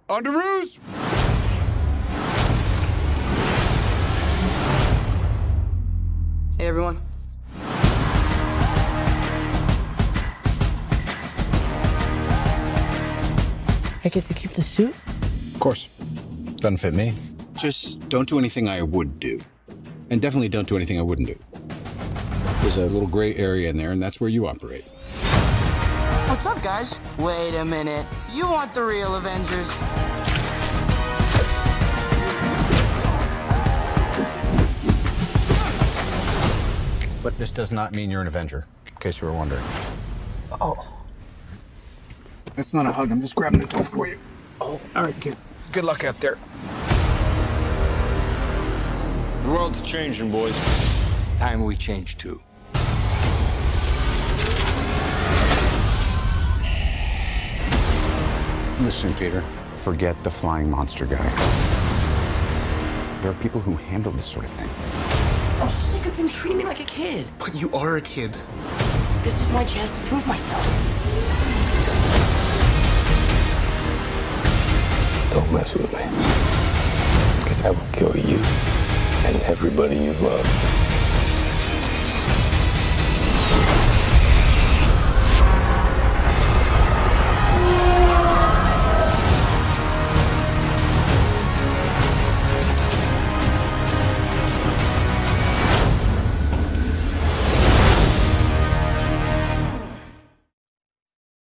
On to Ruse! Hey, everyone. I get to keep the suit? Of course. Doesn't fit me. Just don't do anything I would do. And definitely don't do anything I wouldn't do. There's a little gray area in there, and that's where you operate. What's up, guys? Wait a minute. You want the real Avengers? But this does not mean you're an Avenger, in case you were wondering. Oh. That's not a hug. I'm just grabbing the door for you. Oh, all right, kid. Good luck out there. The world's changing, boys. Time we change too. Listen, Peter. Forget the flying monster guy. There are people who handle this sort of thing. I'm sick of him treating me like a kid. But you are a kid. This is my chance to prove myself. Don't mess with me. Because I will kill you and everybody you love.